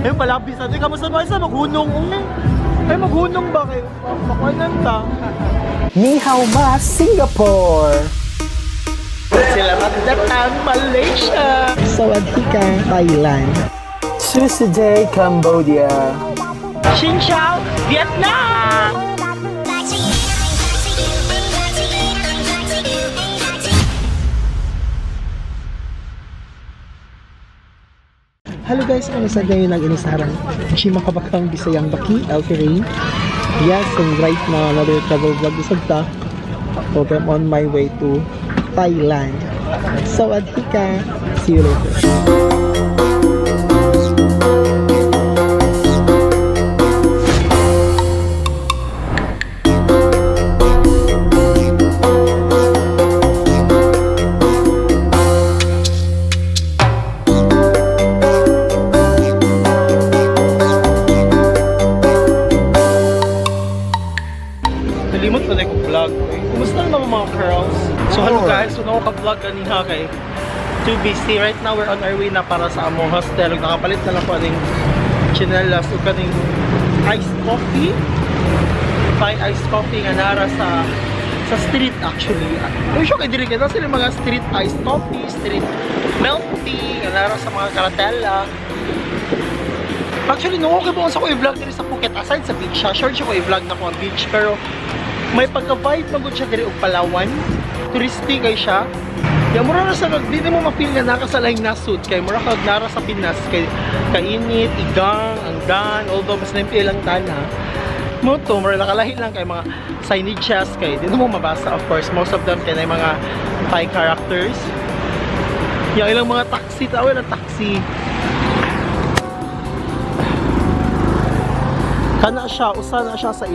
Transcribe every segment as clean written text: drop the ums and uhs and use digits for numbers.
Ay, malapis natin. Kamusta ba? Isa maghunong. Ay, maghunong ba kayo? Makuanan ta. Ni hao ma, Singapore. Selamat datang, Malaysia. Sawadee ka, Thailand. Susuday, Cambodia. Xin chào, Vietnam. Hello guys, ano sa ngayon ang inisarang Chima Kabakang Bisayang Baki, Elfie. Yes, and right now another travel vlog isag ta. So I'm on my way to Thailand. So adhika, see you later. Nalimot na like vlog. Kumusta naman mga girls? So hello guys, so nakaka-vlog kanina kay too busy. Right now we're on our way na para sa among hostel. Nakapalit na lang po aning chinelas o kaning iced coffee. Thai iced coffee nga nara sa street actually. Kung siya kayo diri kita sila mga street iced coffee, street milk tea, nga nara sa mga karatela. Actually, no, okay po sa ko i-vlog dito sa Phuket. Aside sa beach siya, sure siya ko i-vlog na ko ang beach. Pero, may pagka-vibe pagod siya dito og Palawan. Touristy kay siya. Kaya mura na sa di mo mapil nga nakasalayng nasud. Kaya mura kag nara sa Pinas. Kay kainit, igang, anggan, although mas naimpi lang tana. Mo to, mura nakalahi lang kay mga signages. Kay di mo mabasa, of course. Most of them kay na mga Thai characters. Yung ilang mga taxi, tawag na taxi. Kana siya, usa na siya sa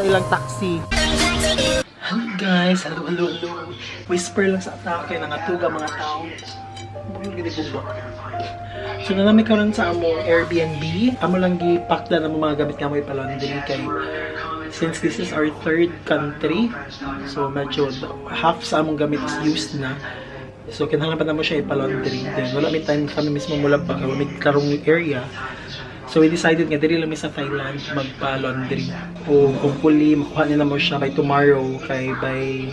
ilang taxi. Hello guys, hello. Whisper lang sa atake ng atuga mga tao. So nanami karon sa among Airbnb. Amo lang gipakda na mga gamit nga mo ipalaundry kay since this is our third country. So medyo half sa among gamit is used na. So, kinahanglan pa naman siya ipalaundry. Then, wala may time kami mismo mula pa. Kaya may karong area. So, we decided nga, diri lang sa Thailand magpa-laundry. O, hopefully, makuha nila mo siya by tomorrow. Kay by,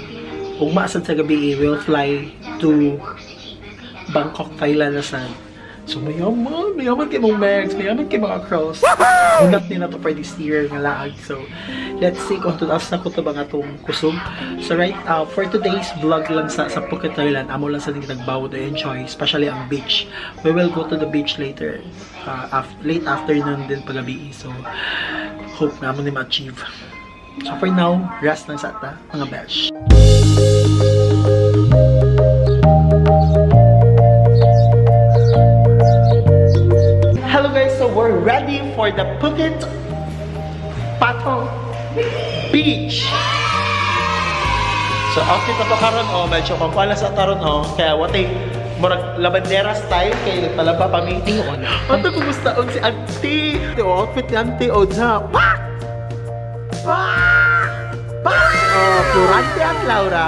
kung maasad sa gabi, we'll fly to Bangkok, Thailand na sad. So, mayaman kay mong Megs, mayaman kay mga cross. Hunat nila to for this year nga laag. So, let's see kung tutas na ko ito ba nga itong kusog. So, right now, for today's vlog lang sa Phuket, Thailand, amo lang sa nagbawo to enjoy, especially ang beach. We will go to the beach later, late afternoon din pagabi. So, hope na amo ni ma-achieve. So, for now, rest lang sa ata, mga besh. Hello guys, so we're ready for the Phuket Patong Beach. So outfit na to karon medyo pangkuala sa taron kaya watay murag labandera style kay nagpalaba pa mi. Ato kumusta og si Auntie? Outfit ni Auntie na. Florante at Laura.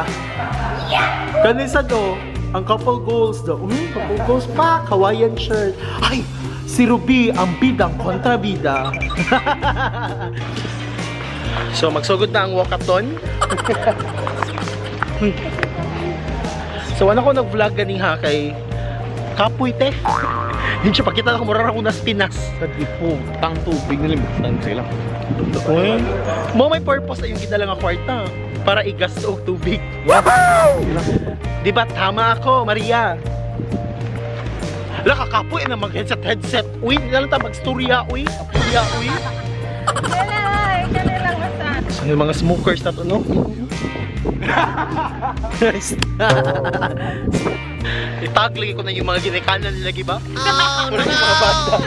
Kanisa do, ang couple goals do. Couple goals pa, Hawaiian shirt. Ay, si Ruby ang bidang kontrabida. So magsugod na ang walkathon. So ano ko nag-vlog ganing ha kay kapoy te. Hindi siya pakita na kumura ako nas Pinas. Kadipo, tang tubig nalimutan sila. Uy, mo may purpose ay yung gidala nga kwarta para igas og tubig. Di ba tama ako, Maria? Nakakapoy na mag-headset. Uy, nilang ta mag-storya, uy. Storya, uy. Kailan lang So, yung mga smokers na to, no? Itag lagi ko na yung mga ginikanan nila, ba? Oh, no! Yung mga banda.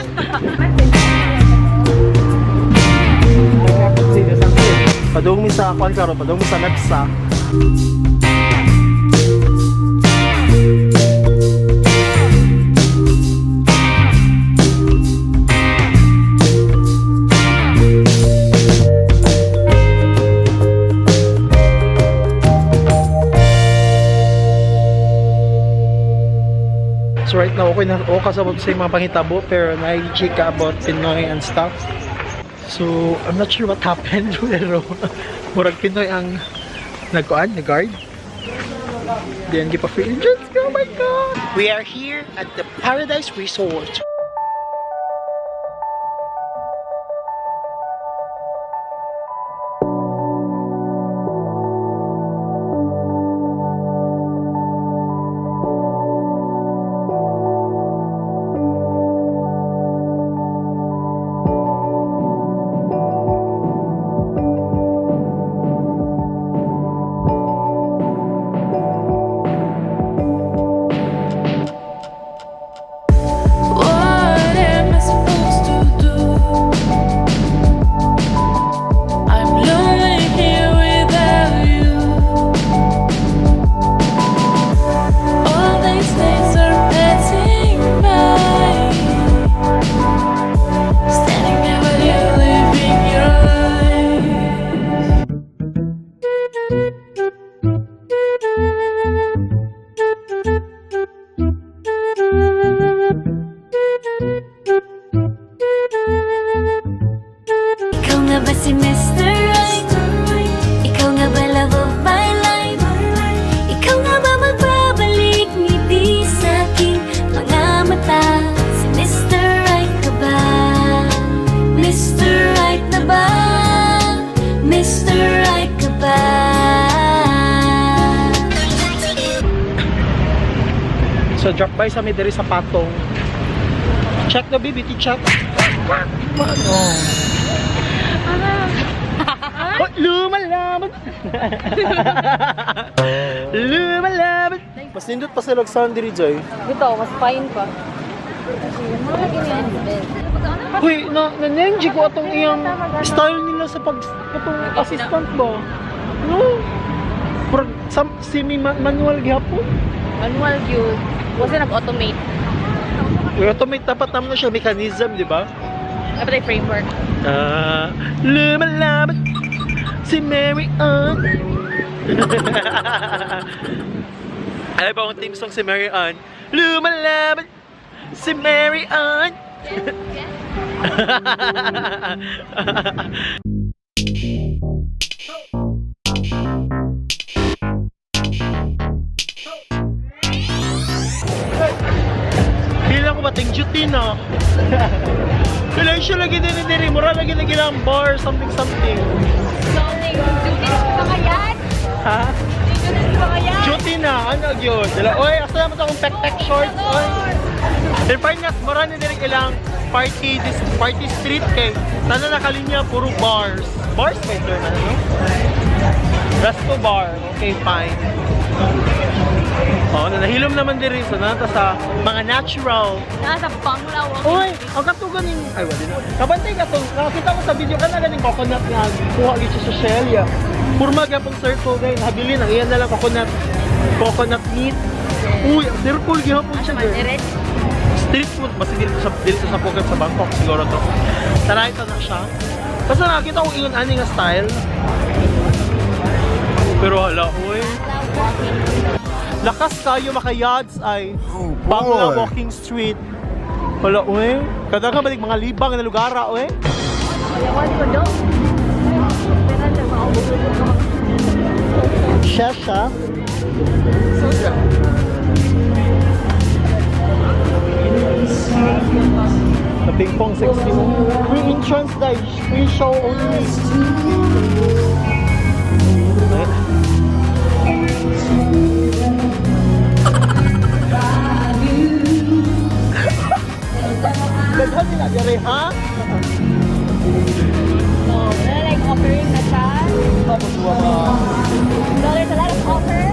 Padung mi sa kwan karo, padung mi sa Mepsa. So right now, ako ako na kasabot sa mga pangitabo pero nai-chika about Pinoy and stuff. So, I'm not sure what happened pero murag Pinoy ang nag-guard. Then, give a free entrance. Oh my God! We are here at the Paradise Resort. What am I supposed to do? I'm lonely here without you. All these days are passing by, standing there while you're living your Ikaw nga ba si Mr. Right? Ikaw nga ba love of my life? Ikaw nga ba magbabalik ngiti sa aking mga mata? Si Mr. Right ka ba? Mr. Right na ba? Mr. Right ka ba? So, drop by sa Midiri sa Patong. Check the BBT check. Ano? Oh, lumalaban! Lumalaban! Mas nindot pa sila sound diri Joy. Ito, mas fine pa. Ano lagi niya yan sa bed? Uy, na-nenji ko atong iyang style nila sa atong assistant ba? No? Pero manual gihapon. Manual view. Kasi nag-automate. Automate dapat naman na siya mechanism, di ba? Dapat ay framework. Lumalaban si Mary Ann. Alam ba ang team song si Mary Ann? Lumalaban si Mary Ann. Bilang ko bating duty na. Kailan siya lagi din diri, mura lagi na gilang bar, something. Ha? Duty na, ano yun? Oy, asa naman akong pek-pek shorts, oy. In fairness, mura na diri ilang party street kay sana nakalinya puro bars. Bars ba ito na, no? Resto bar, okay, fine. Oh, nahilom naman diri so nata sa mga natural. Nasa Panglawang. Oy, ang katugan ning ay wala na. Kabantay ka tong nakita ko sa video kana ganing coconut nga kuha gyud siya sa shell ya. Purma gyapon circle guys, nabili nang iyan na lang coconut meat. Uy, ang circle gyapon siya. Direct. Street food basta dito sa Phuket sa Bangkok siguro to. Tara ito na siya. Basta nakita ko ingon ani nga style. Pero hala, uy. Lakas kayo makayads ay Bangla Walking Street. Wala, uy. Kada ka balik mga libang na lugara, uy. Ayawan ko daw. Pero sa maubos ko. Shasha. The ping pong 60. Free entrance guys. Free show only. Ganda nila dere, ha? Oh, like offering na siya. So there's a lot of offer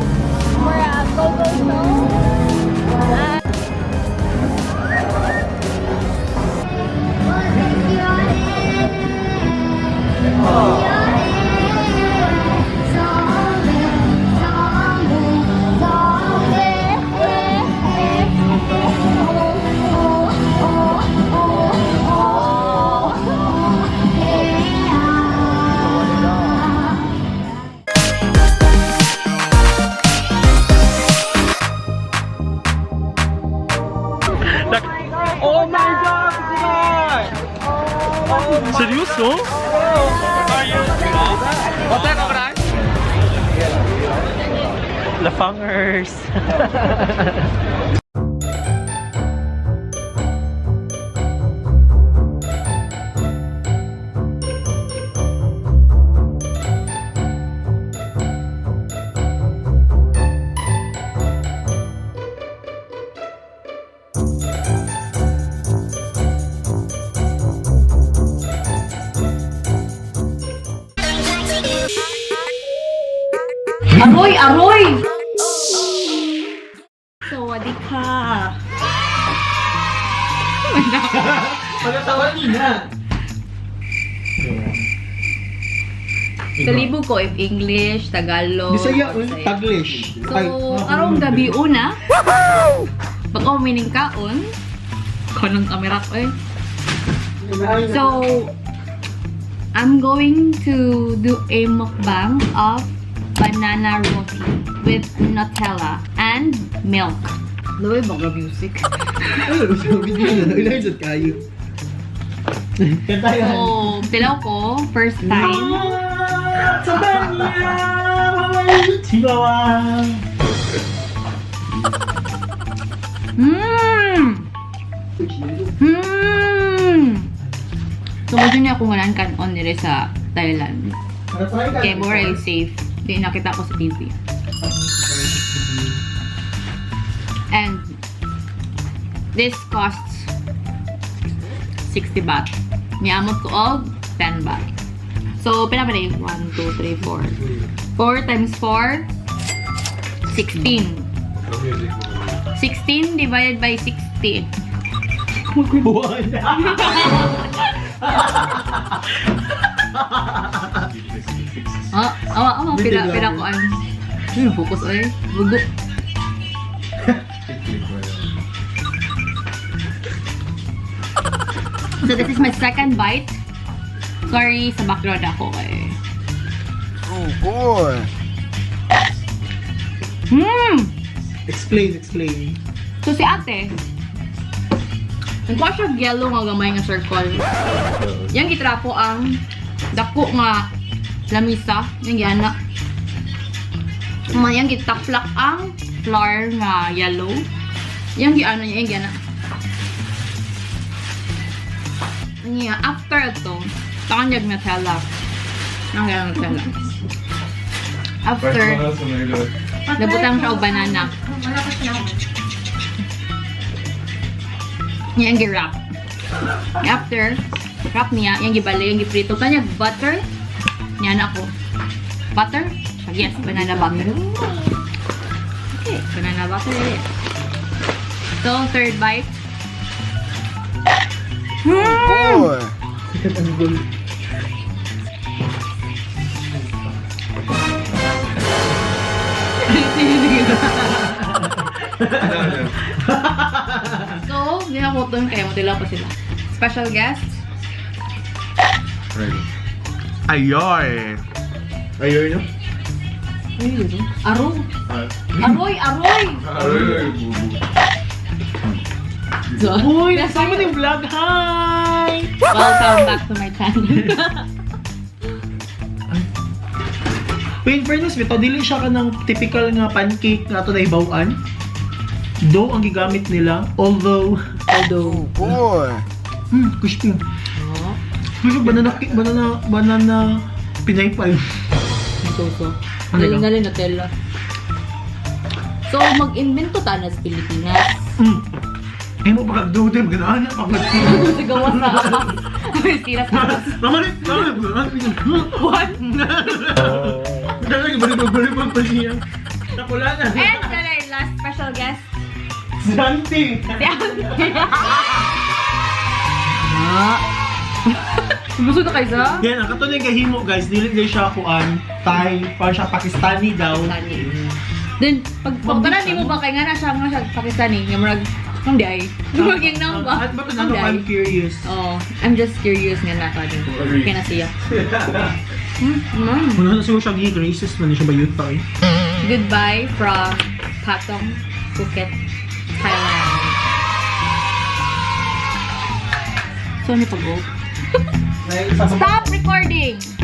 for a go-go show. Oh my God! Seryoso? Hotel ka ba? Lafangers. Aroy! Aroy! Sawadee ka! Pagkatawa niya. Kalibog ko if English, Tagalog, Bisaya, or Bisaya. Taglish. So, karong gabi una, pag ako mining kaon, kanang kamera ko eh. So, I'm going to do a mukbang of banana roti with Nutella and milk. Loy, baga music. Ano, sabi niya na. Ilan sa kayo. Kanta yan. So, tilaw ko, first time. Sa banya! Chihuahua! So, medyo niya akong ngalan kanon nila sa Thailand. Okay, more I safe. Hindi nakita ko sa TV. And this costs 60 baht. Niamot ko og 10 baht. So, pinapalay 1, 2, 3, 4. 4 times 4, 16. 16 divided by 60. Buwan! Pila ko an. Focus oy. Bugo. So this is my second bite. Sorry sa background ako eh. Oh boy. Explain. So si ate, nagkuha siya yellow nga gamay nga circle. Yang gitrapo ang dako nga lamisa, yung yana. Yang gitaplak ang flour nga yellow. Yang giano niya, yung yana. Yeah, after ito, takanyag Nutella. Ang gano'ng Nutella. After, nabutang siya o banana. Yang gi-wrap. After, wrap niya, yang gibali, yang giprito. Kanyag butter. Yan ako. Butter? Yes, banana butter. Okay, banana butter. So, third bite. Boy. Sikat ang goal. So, hindi na ko doon kaya matila pa sila. Special guests. Ready. Ayoy. Ayoy, no? Aro. Aroy, aroy! So, Uy, nasama mo yung vlog. Hi! welcome back to my channel. In fairness, bitaw, dili siya ka ng typical nga pancake nga ito na ibawaan. Dough ang gigamit nila. Although, Oh boy. crispy. Gusto banana pinaypay. So. Ano ka? Galing Nutella. So, mag-invento ta na sa Pilipinas. Ay mo pagkagdudo, gano'n niya. Sigawa sa sira sa Mamalit! What? Dahil balibag pa siya. Nakula na. And the last special guest, Santi! si Auntie. Gusto na kayo sa? Yan, ang kato na yung kahimo guys, dili siya kuan, Thai, parang siya Pakistani daw. Then, pag pagtanan mo ba kay nga na siya Pakistani, nga marag, hindi ay. Marag yung nang ba? At ba't ano, I'm curious. Oh, I'm just curious nga na ka din. Kaya na siya. Wala na siguro siya gig racist man siya ba youth pa eh. Goodbye from Patong, Phuket, Thailand. So, ano pag-off? Stop recording!